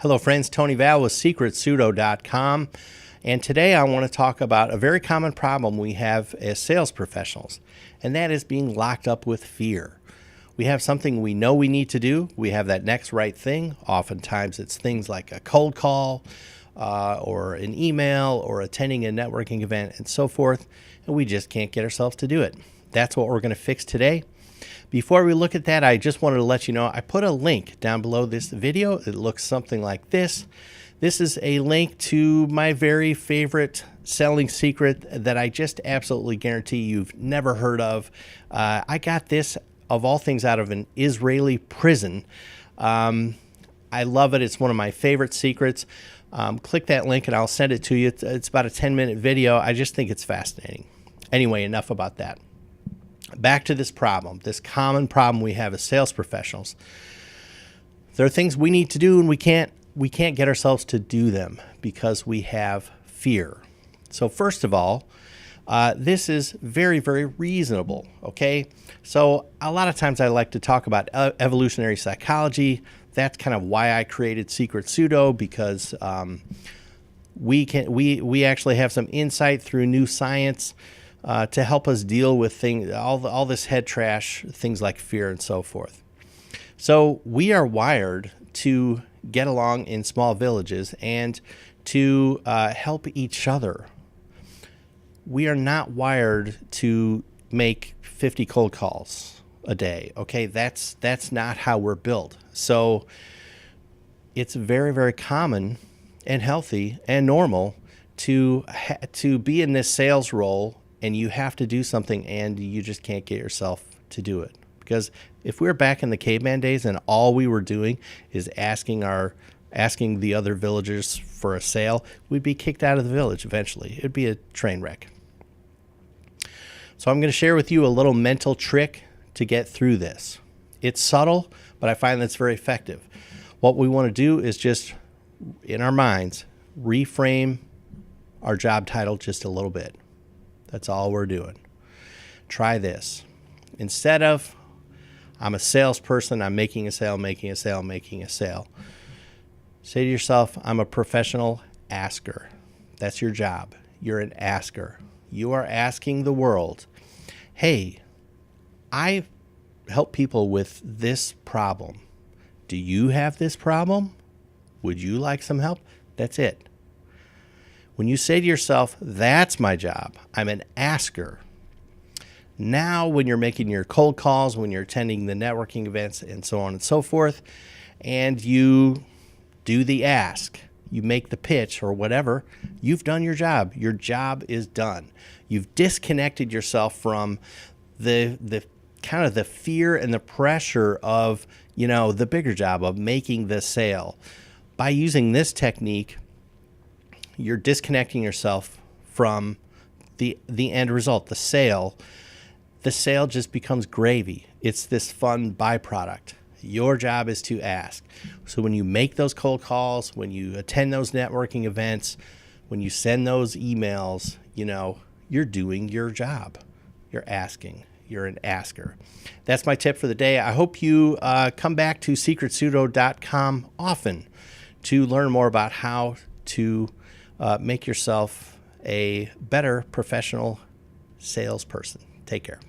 Hello friends, Tony Val with SecretSudo.com, and today I want to talk about a very common problem we have as sales professionals, and that is being locked up with fear. We have something we know we need to do. We have that next right thing. Oftentimes it's things like a cold call or an email or attending a networking event and so forth, and we just can't get ourselves to do it. That's what we're going to fix today. Before we look at that, I just wanted to let you know I put a link down below this video. It looks something like this. This is a link to my very favorite selling secret that I just absolutely guarantee you've never heard of. I got this, of all things, out of an Israeli prison. I love it. It's one of my favorite secrets. Click that link and I'll send it to you. It's about a 10-minute video. I just think it's fascinating. Anyway, enough about that. Back to this problem, this common problem we have as sales professionals. There are things we need to do and we can't get ourselves to do them because we have fear. So first of all, this is very, very reasonable, okay? So a lot of times I like to talk about evolutionary psychology. That's kind of why I created Secret Sudo, because we actually have some insight through new science to help us deal with things, all this head trash, things like fear and so forth. So we are wired to get along in small villages and to help each other. We are not wired to make 50 cold calls a day. Okay, that's not how we're built. So it's very, very common and healthy and normal to be in this sales role, and you have to do something and you just can't get yourself to do it. Because if we were back in the caveman days and all we were doing is asking the other villagers for a sale, we'd be kicked out of the village eventually. It'd be a train wreck. So I'm going to share with you a little mental trick to get through this. It's subtle, but I find that's very effective. What we want to do is just, in our minds, reframe our job title just a little bit. That's all we're doing. Try this. Instead of, I'm a salesperson, I'm making a sale, making a sale, making a sale. Say to yourself, I'm a professional asker. That's your job. You're an asker. You are asking the world, hey, I help people with this problem. Do you have this problem? Would you like some help? That's it. When you say to yourself, that's my job, I'm an asker. Now when you're making your cold calls, when you're attending the networking events and so on and so forth, and you do the ask, you make the pitch or whatever, you've done your job. Your job is done. You've disconnected yourself from the kind of the fear and the pressure of, the bigger job of making the sale. By using this technique, you're disconnecting yourself from the end result, the sale. The sale just becomes gravy. It's this fun byproduct. Your job is to ask. So when you make those cold calls, when you attend those networking events, when you send those emails, you're doing your job. You're asking. You're an asker. That's my tip for the day. I hope you come back to SecretSudo.com often to learn more about how to make yourself a better professional salesperson. Take care.